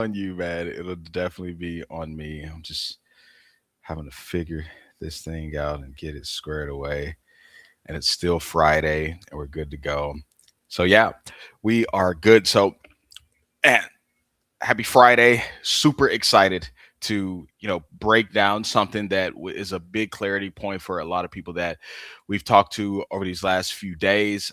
On you, man. It'll definitely be on me. I'm just having to figure this thing out and get it squared away. And it's still Friday, and we're good to go. So yeah, we are good. So, and happy Friday. Super excited to break down something that is a big clarity point for a lot of people that we've talked to over these last few days.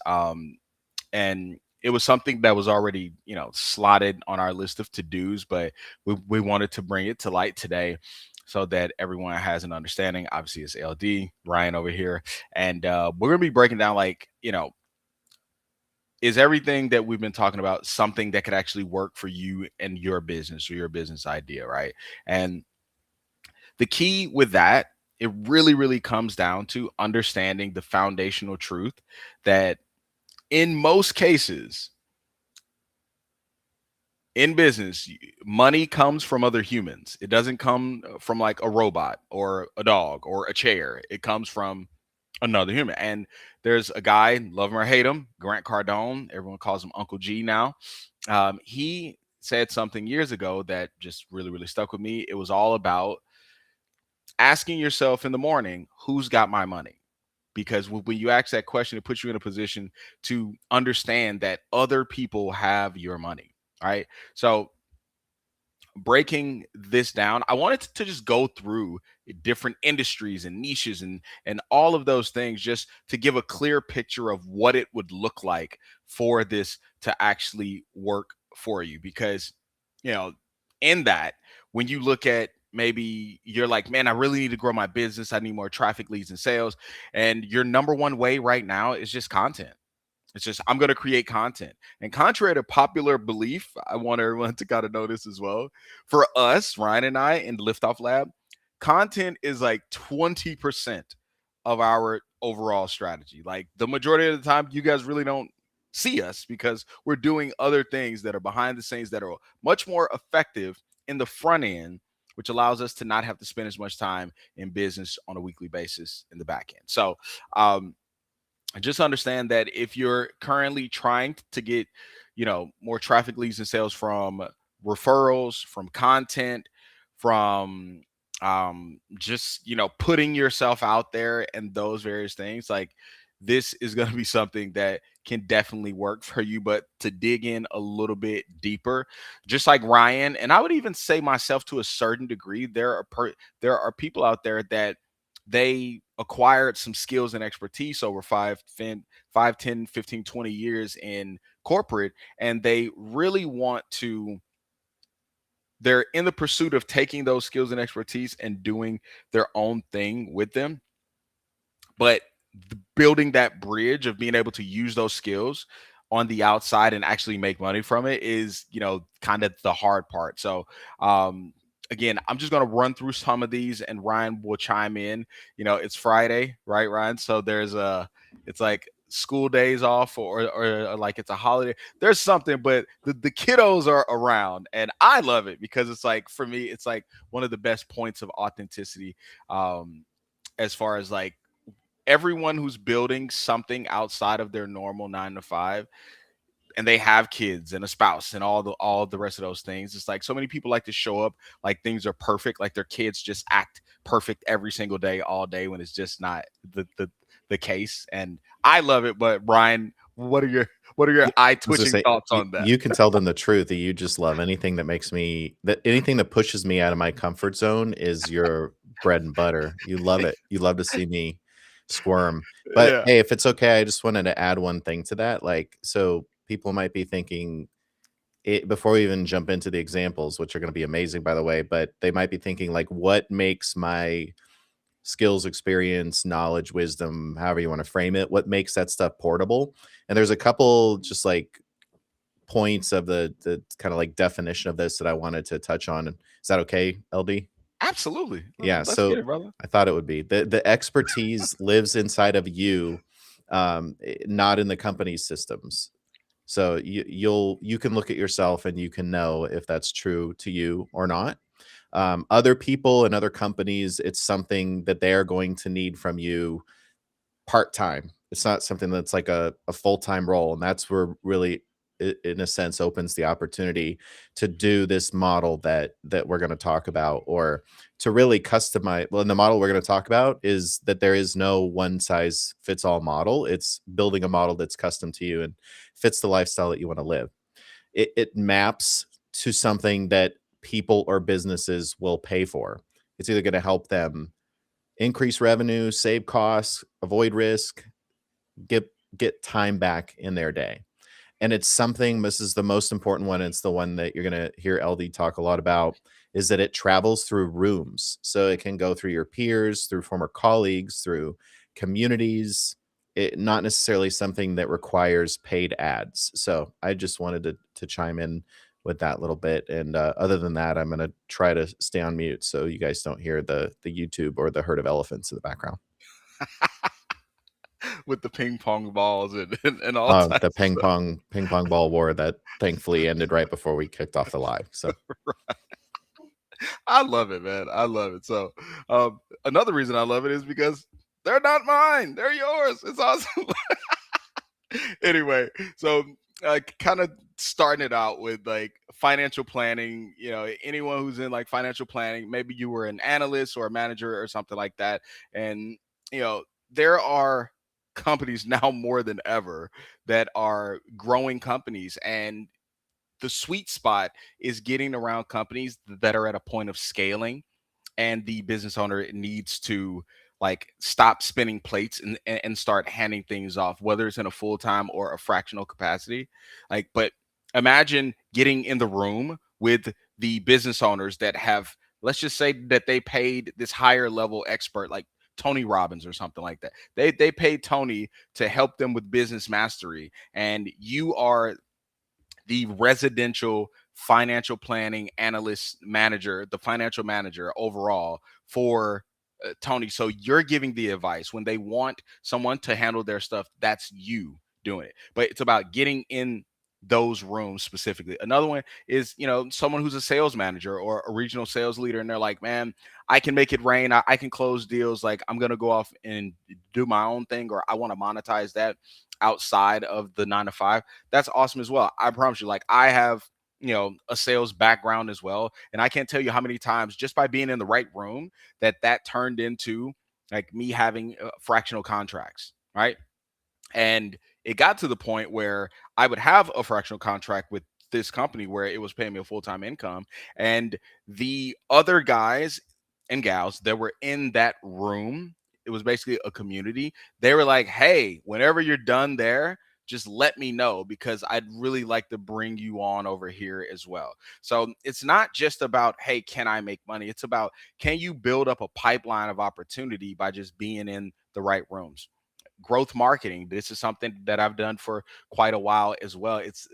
And it was something that was already slotted on our list of to-dos, but we wanted to bring it to light today so that everyone has an understanding. Obviously it's LD Ryan over here, and we're gonna be breaking down, like, is everything that we've been talking about something that could actually work for you and your business or your business idea, right? And the key with that, it really comes down to understanding the foundational truth that in most cases in business, money comes from other humans. It doesn't come from like a robot or a dog or a chair. It comes from another human. And there's a guy, love him or hate him, Grant Cardone. Everyone calls him Uncle G now. He said something years ago that just really stuck with me. It was all about asking yourself in the morning, who's got my money? Because when you ask that question, it puts you in a position to understand that other people have your money. Right. So breaking this down, I wanted to just go through different industries and niches and all of those things, just to give a clear picture of what it would look like for this to actually work for you. Because, you know, in that, when you look at, maybe you're like, man, I really need to grow my business. I need more traffic, leads, and sales. And your number one way right now is just content. It's just, I'm going to create content. And contrary to popular belief, I want everyone to kind of know this as well. For us, Ryan and I in the Liftoff Lab, content is like 20% of our overall strategy. Like the majority of the time, you guys really don't see us because we're doing other things that are behind the scenes that are much more effective in the front end, which allows us to not have to spend as much time in business on a weekly basis in the back end. So, just understand that if you're currently trying to get more traffic, leads, and sales from referrals, from content, from just putting yourself out there and those various things, like, this is going to be something that can definitely work for you. But to dig in a little bit deeper, just like Ryan, and I would even say myself to a certain degree, there are people out there that they acquired some skills and expertise over 10, 15, 20 years in corporate, and they really want to, they're in the pursuit of taking those skills and expertise and doing their own thing with them. But building that bridge of being able to use those skills on the outside and actually make money from it is, kind of the hard part. So, again, I'm just going to run through some of these and Ryan will chime in. It's Friday, right, Ryan? So it's like school days off, or like it's a holiday. There's something, but the kiddos are around and I love it because it's like, for me, it's like one of the best points of authenticity, as far as like everyone who's building something outside of their normal 9 to 5, and they have kids and a spouse and all the rest of those things. It's like so many people like to show up like things are perfect, like their kids just act perfect every single day, all day, when it's just not the case. And I love it. But Brian, what are your Yeah, eye I was gonna twitching say thoughts you, on that? you can tell them the truth that you just love anything that makes me that anything that pushes me out of my comfort zone is your bread and butter. You love it. You love to see me squirm. But Yeah. hey, if it's okay, I just wanted to add one thing to that. Like, so people might be thinking it before we even jump into the examples, which are going to be amazing, by the way, but they might be thinking like, what makes my skills, experience, knowledge, wisdom, however you want to frame it, what makes that stuff portable? And there's a couple just like points of the kind of like definition of this that I wanted to touch on. Is that okay, LD? Absolutely. Yeah. Let's get So it, brother. I thought it would be the expertise lives inside of you, not in the company's systems. So you can look at yourself and you can know if that's true to you or not. Other people and other companies, it's something that they are going to need from you part time. It's not something that's like a full time role, and that's where really in a sense opens the opportunity to do this model that we're going to talk about, or to really customize. Well, and the model we're going to talk about is that there is no one size fits all model. It's building a model that's custom to you and fits the lifestyle that you want to live. It maps to something that people or businesses will pay for. It's either going to help them increase revenue, save costs, avoid risk, get get time back in their day. And it's something, this is the most important one, it's the one that you're going to hear LD talk a lot about, is that it travels through rooms. So it can go through your peers, through former colleagues, through communities. Not necessarily something that requires paid ads. So I just wanted to chime in with that little bit. And other than that, I'm going to try to stay on mute so you guys don't hear the YouTube or the herd of elephants in the background. With the ping pong balls and all types The of stuff. ping pong ball war that thankfully ended right before we kicked off the live. So I love it, man. I love it. So, another reason I love it is because they're not mine; they're yours. It's awesome. Anyway, so kind of starting it out with like financial planning. Anyone who's in like financial planning, maybe you were an analyst or a manager or something like that, and there are companies now more than ever that are growing companies, and the sweet spot is getting around companies that are at a point of scaling, and the business owner needs to like stop spinning plates and start handing things off, whether it's in a full-time or a fractional capacity. Like, but imagine getting in the room with the business owners that have, let's just say that they paid this higher level expert like Tony Robbins or something like that. They paid Tony to help them with business mastery, and you are the residential financial planning analyst manager, the financial manager overall for Tony. So you're giving the advice when they want someone to handle their stuff. That's you doing it. But it's about getting in those rooms specifically. Another one is, someone who's a sales manager or a regional sales leader, and they're like, man, I can make it rain. I can close deals. Like, I'm going to go off and do my own thing, or I want to monetize that outside of the 9 to 5. That's awesome as well. I promise you, like, I have, a sales background as well. And I can't tell you how many times just by being in the right room that turned into like me having fractional contracts, right? And it got to the point where I would have a fractional contract with this company where it was paying me a full-time income. And the other guys and gals that were in that room, it was basically a community. They were like, hey, whenever you're done there, just let me know because I'd really like to bring you on over here as well. So it's not just about, hey, can I make money? It's about, can you build up a pipeline of opportunity by just being in the right rooms? Growth marketing, this is something that I've done for quite a while as well. It's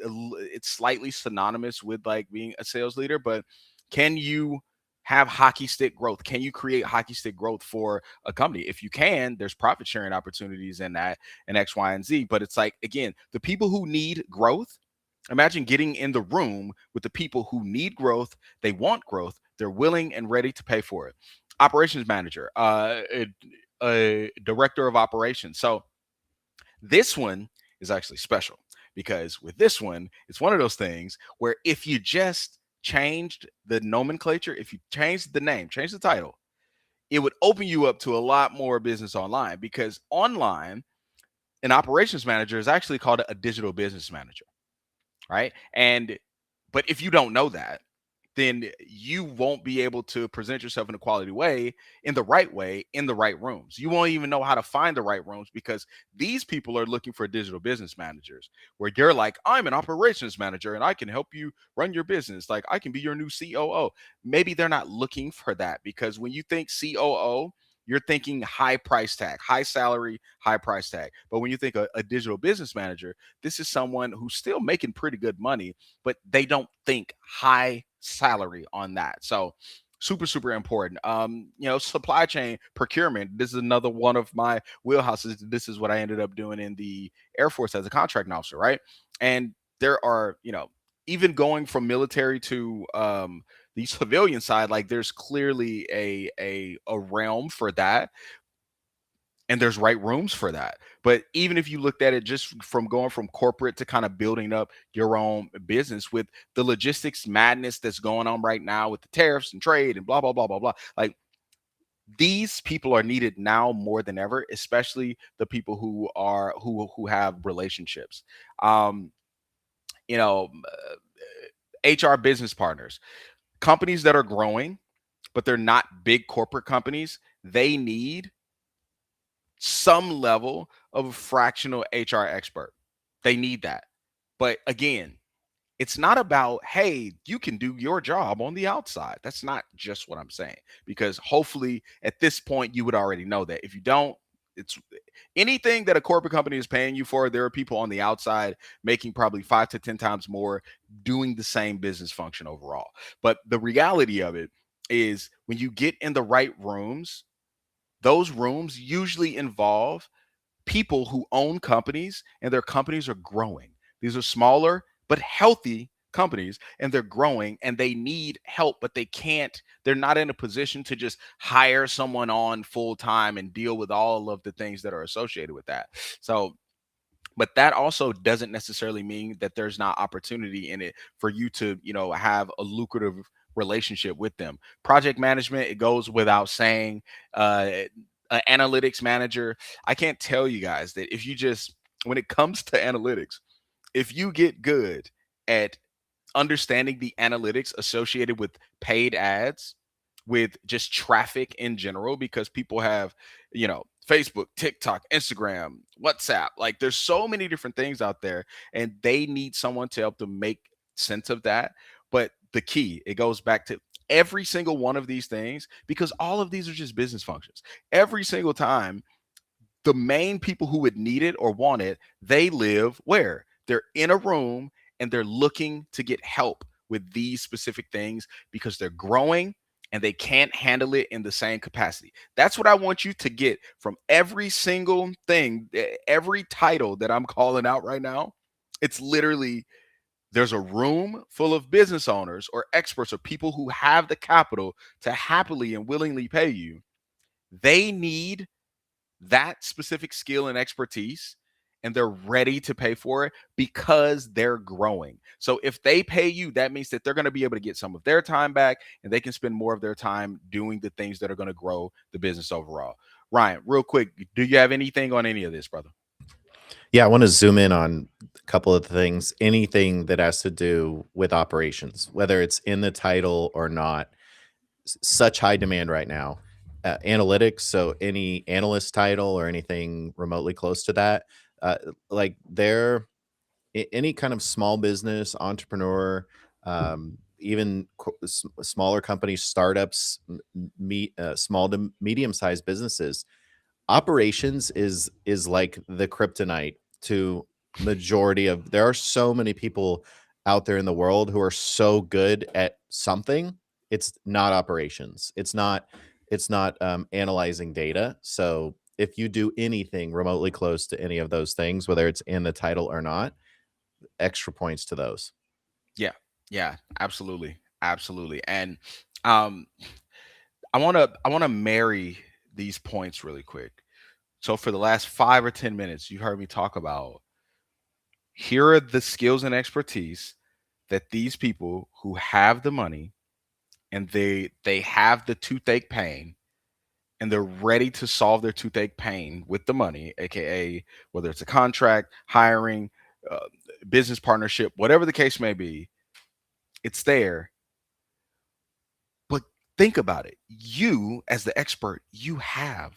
slightly synonymous with like being a sales leader, but can you have hockey stick growth? Can you create hockey stick growth for a company? If you can, there's profit sharing opportunities in that and X, Y, and Z. But it's like, again, the people who need growth, imagine getting in the room with the people who need growth, they want growth, they're willing and ready to pay for it. Operations manager, a director of operations. So this one is actually special because with this one, it's one of those things where if you just changed the nomenclature, if you changed the name, change the title, it would open you up to a lot more business online, because online, an operations manager is actually called a digital business manager, right? And but if you don't know that, then you won't be able to present yourself in a quality way, in the right rooms. You won't even know how to find the right rooms because these people are looking for digital business managers, where you're like, I'm an operations manager and I can help you run your business. Like, I can be your new COO. Maybe they're not looking for that, because when you think COO, you're thinking high price tag, high salary, high price tag. But when you think a digital business manager, this is someone who's still making pretty good money, but they don't think high salary on that. So super, super important. Supply chain procurement. This is another one of my wheelhouses. This is what I ended up doing in the Air Force as a contract officer, right? And there are, even going from military to the civilian side, like there's clearly a realm for that. and there's right rooms for that. But even if you looked at it just from going from corporate to kind of building up your own business with the logistics madness that's going on right now with the tariffs and trade and blah blah blah blah blah, like these people are needed now more than ever, especially the people who have relationships. Um, you know, HR business partners, companies that are growing, but they're not big corporate companies. They need some level of a fractional HR expert. They need that. But again, it's not about, hey, you can do your job on the outside. That's not just what I'm saying. Because hopefully at this point, you would already know that. If you don't, it's anything that a corporate company is paying you for, there are people on the outside making probably 5 to 10 times more doing the same business function overall. But the reality of it is when you get in the right rooms, those rooms usually involve people who own companies and their companies are growing. These are smaller but healthy companies and they're growing and they need help, but they're not in a position to just hire someone on full time and deal with all of the things that are associated with that. So, but that also doesn't necessarily mean that there's not opportunity in it for you to, have a lucrative relationship with them. Project management, it goes without saying. An analytics manager, I can't tell you guys that if you just, when it comes to analytics, if you get good at understanding the analytics associated with paid ads, with just traffic in general, because people have, Facebook, TikTok, Instagram, WhatsApp. Like there's so many different things out there, and they need someone to help them make sense of that. But the key, it goes back to every single one of these things, because all of these are just business functions. Every single time the main people who would need it or want it, they live where? They're in a room and they're looking to get help with these specific things because they're growing and they can't handle it in the same capacity. That's what I want you to get from every single thing, every title that I'm calling out right now. It's literally there's a room full of business owners or experts or people who have the capital to happily and willingly pay you. They need that specific skill and expertise and they're ready to pay for it because they're growing. So if they pay you, that means that they're going to be able to get some of their time back and they can spend more of their time doing the things that are going to grow the business overall. Ryan, real quick, do you have anything on any of this, brother? Yeah, I want to zoom in on a couple of things. Anything that has to do with operations, whether it's in the title or not, such high demand right now. Analytics, so any analyst title or anything remotely close to that, uh, like they're any kind of small business entrepreneur, even smaller companies, startups, small to medium sized businesses, operations is like the kryptonite to majority of. There are so many people out there in the world who are so good at something. It's not operations, it's not analyzing data. So if you do anything remotely close to any of those things, whether it's in the title or not, extra points to those. Yeah. Yeah, absolutely. Absolutely. And um I want to marry these points really quick. So for the last 5 or 10 minutes, you heard me talk about here are the skills and expertise that these people who have the money and they have the toothache pain and they're ready to solve their toothache pain with the money, aka whether it's a contract, hiring, uh, business partnership, whatever the case may be, it's there. But think about it. You, as the expert, you have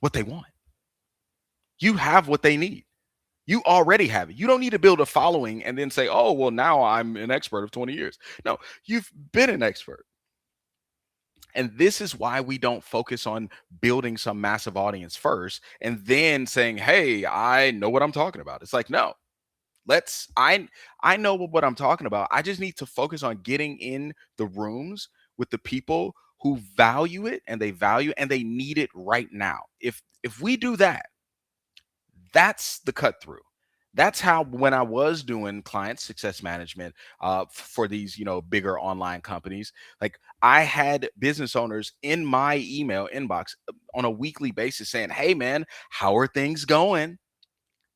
what they want. You have what they need. You already have it. You don't need to build a following and then say, oh, well, now I'm an expert of 20 years. No, you've been an expert. And this is why we don't focus on building some massive audience first and then saying, hey, I know what I'm talking about. It's like, no, I know what I'm talking about. I just need to focus on getting in the rooms with the people who value it and they need it right now. If we do that, that's the cut through. That's how, when I was doing client success management for these, bigger online companies, like I had business owners in my email inbox on a weekly basis saying, "Hey man, how are things going?"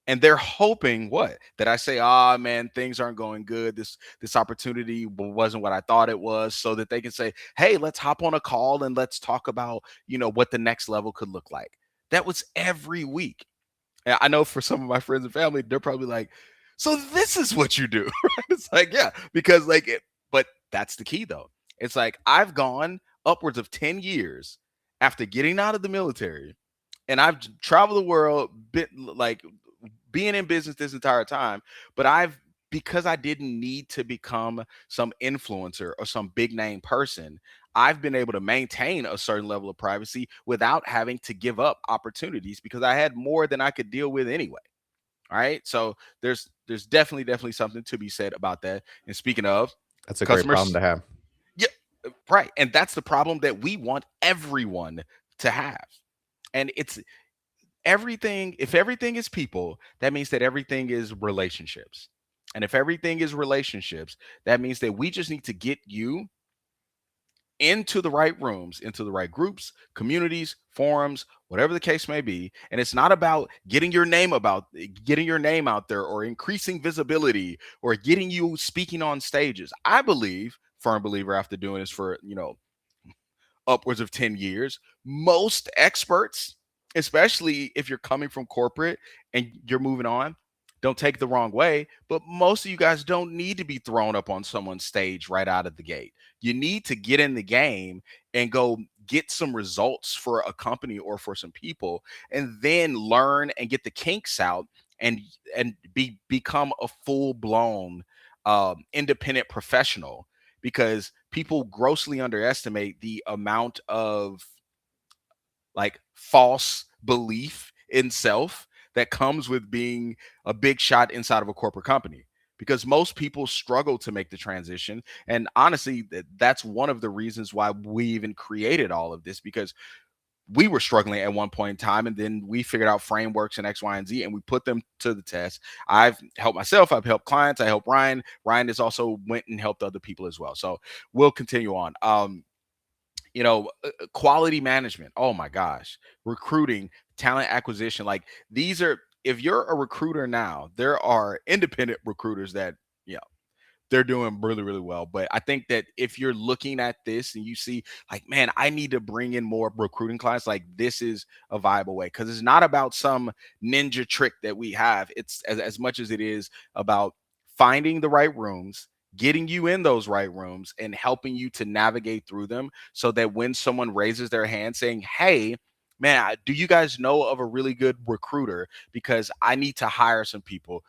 And they're hoping what? That I say, "Ah, man, things aren't going good. This opportunity wasn't what I thought it was," so that they can say, "Hey, let's hop on a call and let's talk about, what the next level could look like." That was every week. And I know for some of my friends and family, they're probably like, "So this is what you do?" Right? It's like, yeah, because but that's the key though. It's like I've gone upwards of 10 years after getting out of the military, and I've traveled the world, been like being in business this entire time, but because I didn't need to become some influencer or some big name person, I've been able to maintain a certain level of privacy without having to give up opportunities because I had more than I could deal with anyway. All right. So there's definitely something to be said about that. And speaking of That's a great problem customers, to have. yeah, right. And that's the problem that we want everyone to have. And it's everything. If everything is people, that means that everything is relationships. And if everything is relationships, that means that we just need to get you into the right rooms, into the right groups, communities, forums, whatever the case may be. And it's not about getting your name out there or increasing visibility or getting you speaking on stages. I believe, firm believer after doing this for, upwards of 10 years. Most experts, especially if you're coming from corporate and you're moving on, don't take the wrong way, but most of you guys don't need to be thrown up on someone's stage right out of the gate. You need to get in the game and go get some results for a company or for some people, and then learn and get the kinks out and become a full-blown independent professional, because people grossly underestimate the amount of like false belief in self that comes with being a big shot inside of a corporate company, because most people struggle to make the transition. And honestly, that's one of the reasons why we even created all of this, because we were struggling at one point in time, and then we figured out frameworks and X, Y, and Z, and we put them to the test. I've helped myself, I've helped clients, I helped Ryan has also went and helped other people as well. So we'll continue on. Quality management, oh my gosh, recruiting, talent acquisition, like these are, if you're a recruiter now, there are independent recruiters that, yeah, they're doing really, really well. But I think that if you're looking at this and you see, like, man, I need to bring in more recruiting clients, like this is a viable way, because it's not about some ninja trick that we have. It's as much as it is about finding the right rooms, getting you in those right rooms, and helping you to navigate through them so that when someone raises their hand saying, "Hey, man, do you guys know of a really good recruiter? Because I need to hire some people,"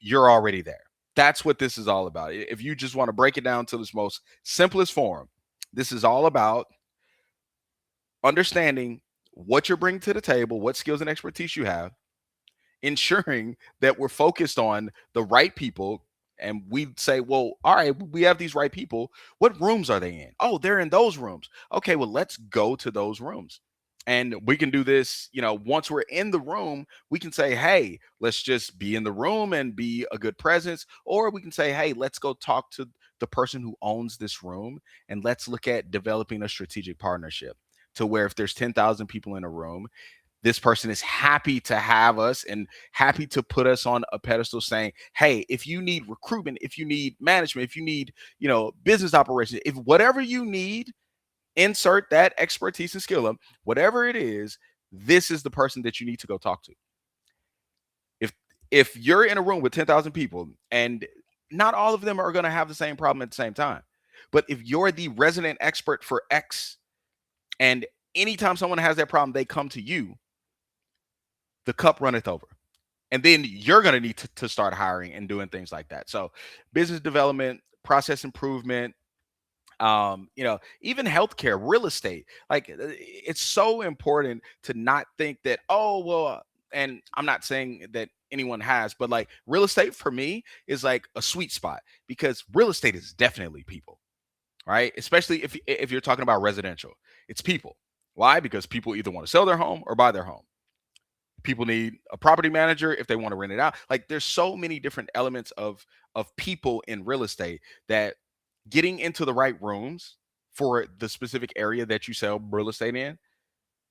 you're already there. That's what this is all about. If you just want to break it down to its most simplest form, this is all about understanding what you're bringing to the table, what skills and expertise you have, ensuring that we're focused on the right people. And we say, well, all right, we have these right people. What rooms are they in? Oh, they're in those rooms. Okay, well, let's go to those rooms. And we can do this, once we're in the room, we can say, hey, let's just be in the room and be a good presence. Or we can say, hey, let's go talk to the person who owns this room and let's look at developing a strategic partnership to where if there's 10,000 people in a room, this person is happy to have us and happy to put us on a pedestal, saying, hey, if you need recruitment, if you need management, if you need, business operations, if whatever you need, insert that expertise and skill up, whatever it is, this is the person that you need to go talk to. If you're in a room with 10,000 people and not all of them are going to have the same problem at the same time, but if you're the resident expert for X, and anytime someone has that problem, they come to you, the cup runneth over. And then you're going to need to start hiring and doing things like that. So business development, process improvement, even healthcare, real estate, like it's so important to not think that, oh, well, and I'm not saying that anyone has, but like real estate for me is like a sweet spot, because real estate is definitely people, right? Especially if you're talking about residential, it's people. Why? Because people either want to sell their home or buy their home. People need a property manager if they want to rent it out. Like there's so many different elements of people in real estate that getting into the right rooms for the specific area that you sell real estate in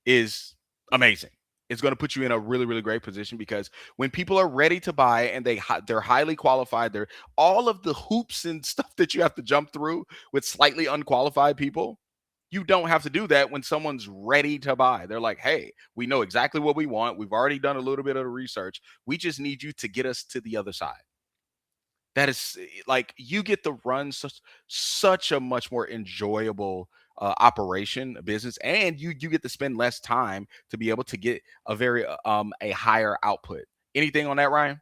is amazing. It's going to put you in a really really great position because when people are ready to buy and they're highly qualified, they're all of the hoops and stuff that you have to jump through with slightly unqualified people. You don't have to do that when someone's ready to buy. They're like, "Hey, we know exactly what we want. We've already done a little bit of the research. We just need you to get us to the other side." That is like you get to run such a much more enjoyable operation, a business, and you get to spend less time to be able to get a higher output. Anything on that, Ryan?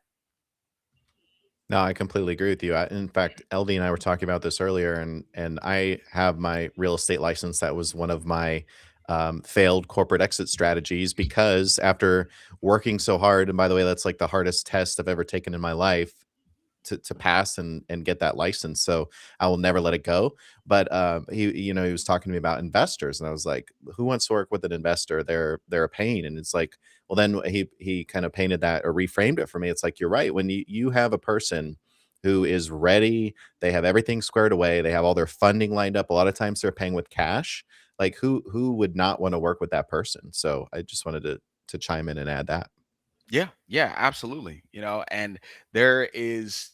No, I completely agree with you. In fact, LD and I were talking about this earlier, and I have my real estate license. That was one of my failed corporate exit strategies because after working so hard, and by the way, that's like the hardest test I've ever taken in my life to pass and get that license. So I will never let it go. But he was talking to me about investors, and I was like, who wants to work with an investor? They're a pain. And it's like, well, then he kind of painted that or reframed it for me. It's like, you're right. When you have a person who is ready, they have everything squared away, they have all their funding lined up. A lot of times they're paying with cash. Like who would not want to work with that person? So I just wanted to chime in and add that. Yeah, yeah, absolutely. And there is,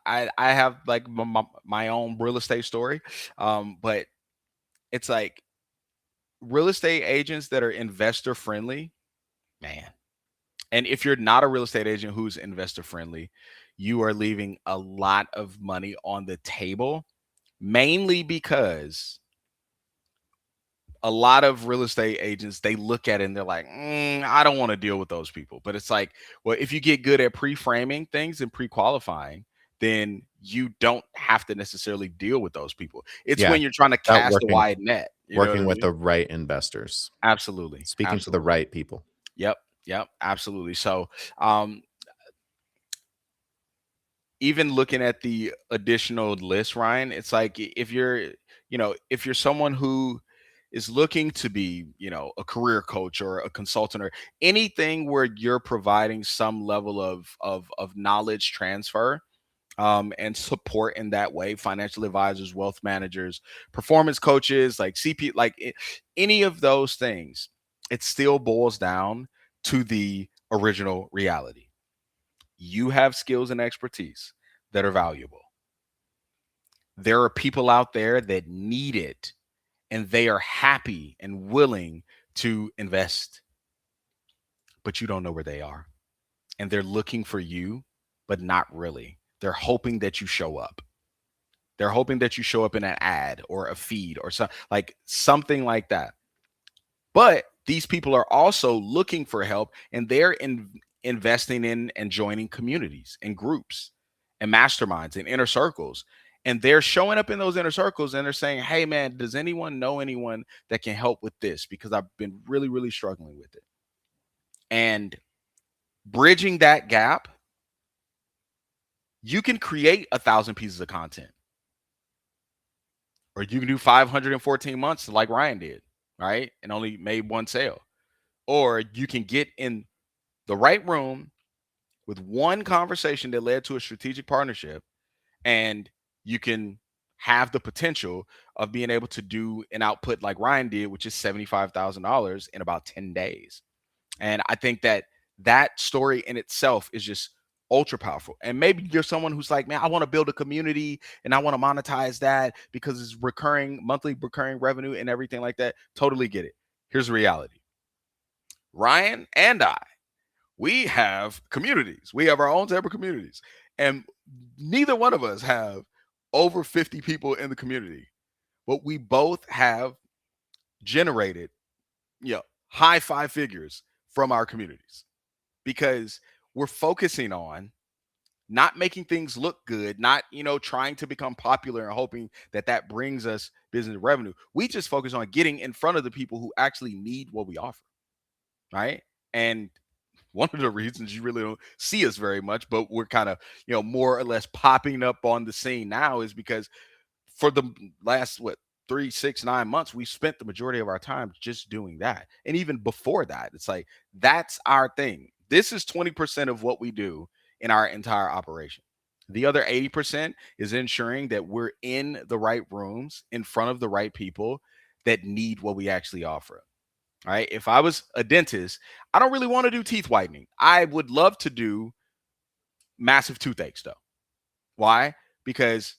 I have like my own real estate story, but it's like real estate agents that are investor friendly, man. And if you're not a real estate agent who's investor friendly, you are leaving a lot of money on the table, mainly because a lot of real estate agents they look at it and they're like, I don't want to deal with those people. But it's like, well, if you get good at pre-framing things and pre-qualifying, then you don't have to necessarily deal with those people. It's Yeah. when you're trying to About cast a wide net. You know what I working with mean? the right investors, Absolutely, speaking to the absolutely. right people. Yep, yep, absolutely. So, um, even looking at the additional list, Ryan, it's like if you're someone who is looking to be, a career coach or a consultant or anything where you're providing some level of knowledge transfer and support in that way, financial advisors, wealth managers, performance coaches, like CP, like any of those things, it still boils down to the original reality. You have skills and expertise that are valuable. There are people out there that need it and they are happy and willing to invest, but you don't know where they are. And they're looking for you, but not really. They're hoping that you show up. They're hoping that you show up in an ad or a feed or something like that. But these people are also looking for help and they're investing in and joining communities and groups and masterminds and inner circles. And they're showing up in those inner circles and they're saying, "Hey, man, does anyone know anyone that can help with this? Because I've been really, really struggling with it." And bridging that gap, you can create 1,000 pieces of content or you can do 514 months like Ryan did, right? And only made one sale. Or you can get in the right room with one conversation that led to a strategic partnership and you can have the potential of being able to do an output like Ryan did, which is $75,000 in about 10 days. And I think that that story in itself is just ultra powerful. And maybe you're someone who's like, man, I want to build a community and I want to monetize that because it's recurring, monthly recurring revenue and everything like that. Totally get it. Here's the reality. Ryan and I, we have communities. We have our own type of communities. And neither one of us have over 50 people in the community. But we both have generated, high five figures from our communities because we're focusing on not making things look good, not, trying to become popular and hoping that that brings us business revenue. We just focus on getting in front of the people who actually need what we offer, right? And one of the reasons you really don't see us very much, but we're kind of, more or less popping up on the scene now is because for the last, 3, 6, 9 months, we spent the majority of our time just doing that. And even before that, it's like, that's our thing. This is 20% of what we do in our entire operation. The other 80% is ensuring that we're in the right rooms in front of the right people that need what we actually offer. All right. If I was a dentist, I don't really want to do teeth whitening. I would love to do massive toothache stuff. Why? Because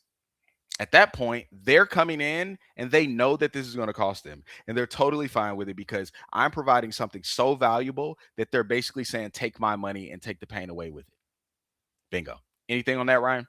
at that point, they're coming in and they know that this is going to cost them. And they're totally fine with it because I'm providing something so valuable that they're basically saying, take my money and take the pain away with it. Bingo. Anything on that, Ryan?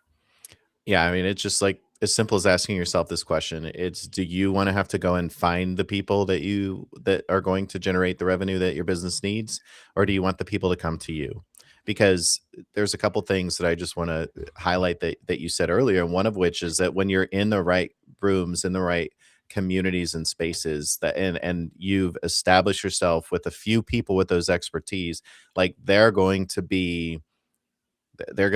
Yeah, I mean, it's just like as simple as asking yourself this question. It's, do you want to have to go and find the people that are going to generate the revenue that your business needs, or do you want the people to come to you? Because there's a couple things that I just want to highlight that you said earlier, and one of which is that when you're in the right rooms, in the right communities and spaces, that and you've established yourself with a few people with those expertise, like they're going to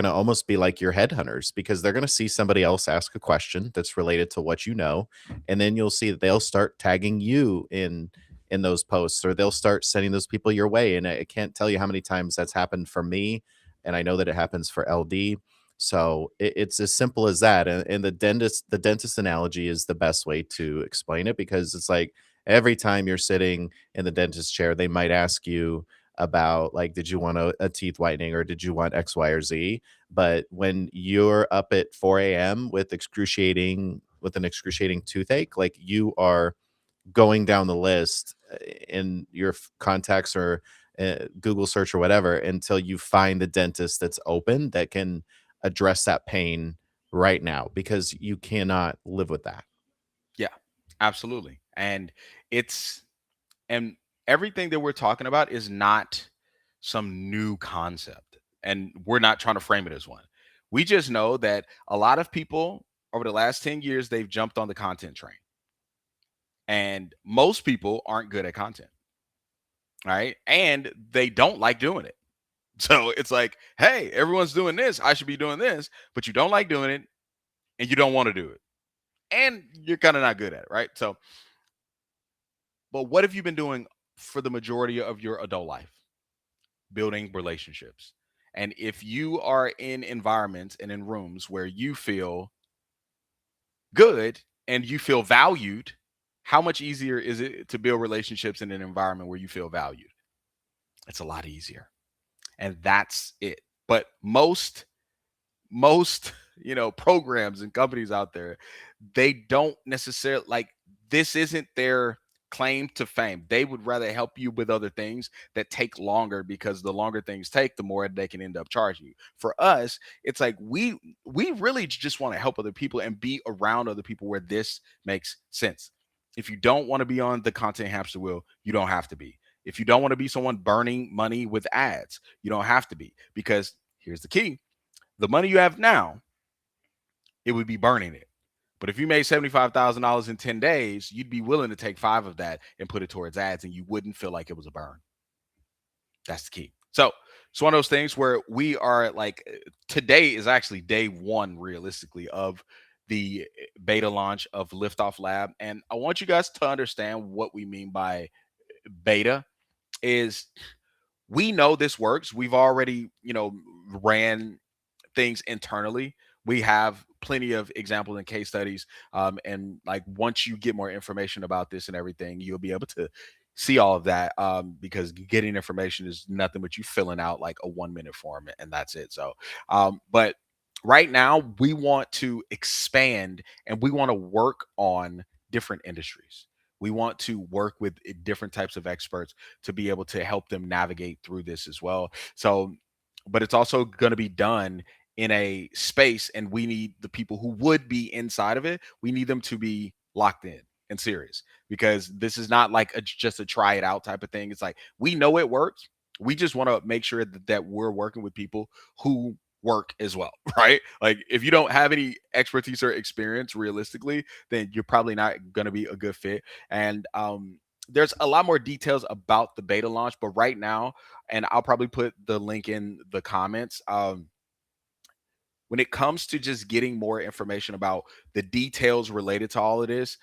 almost be like your headhunters, because they're going to see somebody else ask a question that's related to what you know, and then you'll see that they'll start tagging you in those posts, or they'll start sending those people your way. And I can't tell you how many times that's happened for me, and I know that it happens for LD. So it's as simple as that. And the dentist analogy is the best way to explain it, because it's like every time you're sitting in the dentist chair, they might ask you about, like, did you want a teeth whitening, or did you want X, Y, or Z? But when you're up at 4 a.m. with an excruciating toothache, like, you are going down the list in your contacts, or Google search or whatever, until you find the dentist that's open that can address that pain right now, because you cannot live with that. Yeah, absolutely. It's and everything that we're talking about is not some new concept. And we're not trying to frame it as one. We just know that a lot of people over the last 10 years, they've jumped on the content train. And most people aren't good at content, right? And they don't like doing it. So it's like, hey, everyone's doing this. I should be doing this, but you don't like doing it and you don't want to do it. And you're kind of not good at it, right? So, but what have you been doing for the majority of your adult life? Building relationships. And if you are in environments and in rooms where you feel good and you feel valued, how much easier is it to build relationships in an environment where you feel valued? It's a lot easier. And that's it. But most programs and companies out there, they don't necessarily like, this isn't their claim to fame. They would rather help you with other things that take longer, because the longer things take, the more they can end up charging you. For us, it's like we really just want to help other people and be around other people where this makes sense. If you don't want to be on the content hamster wheel, you don't have to be. If you don't want to be someone burning money with ads, you don't have to be, because here's the key: the money you have now, it would be burning it. But if you made $75,000 in 10 days, you'd be willing to take five of that and put it towards ads, and you wouldn't feel like it was a burn. That's the key. So it's one of those things where we are like, today is actually day one, realistically, of the beta launch of Liftoff Lab. And I want you guys to understand what we mean by beta is, we know this works. We've already, ran things internally. We have plenty of examples and case studies. And like, once you get more information about this and everything, you'll be able to see all of that. Because getting information is nothing but you filling out like a 1 minute form and that's it. So, but right now we want to expand and we want to work on different industries. We want to work with different types of experts to be able to help them navigate through this as well. So, but it's also going to be done in a space, and we need the people who would be inside of it, we need them to be locked in and serious, because this is not like just a try it out type of thing. It's like, we know it works. We just want to make sure that we're working with people who work as well, right? Like, if you don't have any expertise or experience realistically, then you're probably not going to be a good fit. And there's a lot more details about the beta launch, but right now, and I'll probably put the link in the comments, when it comes to just getting more information about the details related to all of this,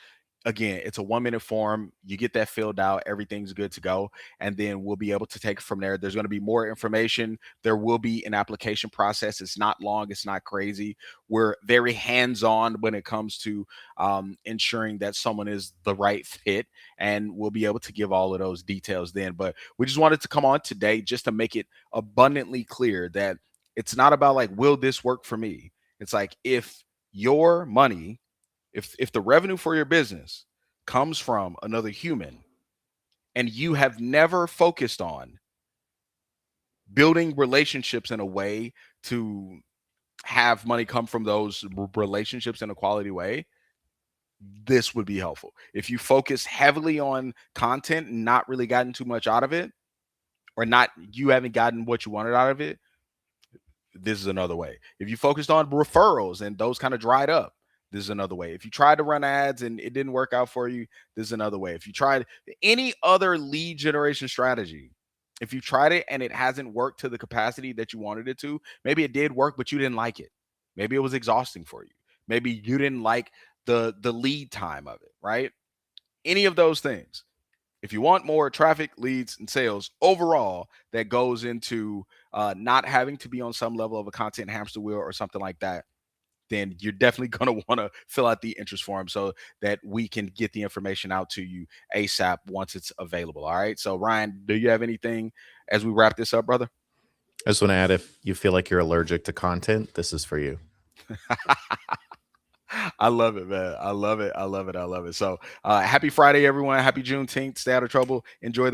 again, it's a 1 minute form. You get that filled out, everything's good to go. And then we'll be able to take it from there. There's going to be more information. There will be an application process. It's not long, it's not crazy. We're very hands on when it comes to ensuring that someone is the right fit. And we'll be able to give all of those details then. But we just wanted to come on today just to make it abundantly clear that it's not about like, will this work for me? It's like, if your money, if the revenue for your business comes from another human and you have never focused on building relationships in a way to have money come from those relationships in a quality way, this would be helpful. If you focus heavily on content and not really gotten too much out of it, or not, you haven't gotten what you wanted out of it, this is another way. If you focused on referrals and those kind of dried up, this is another way. If you tried to run ads and it didn't work out for you, this is another way. If you tried any other lead generation strategy, if you tried it and it hasn't worked to the capacity that you wanted it to, maybe it did work, but you didn't like it. Maybe it was exhausting for you. Maybe you didn't like the lead time of it, right? Any of those things. If you want more traffic, leads, and sales overall, that goes into not having to be on some level of a content hamster wheel or something like that, then you're definitely going to want to fill out the interest form so that we can get the information out to you ASAP once it's available. All right. So, Ryan, do you have anything as we wrap this up, brother? I just want to add, if you feel like you're allergic to content, this is for you. I love it, man. I love it. I love it. I love it. So, happy Friday, everyone. Happy Juneteenth. Stay out of trouble. Enjoy the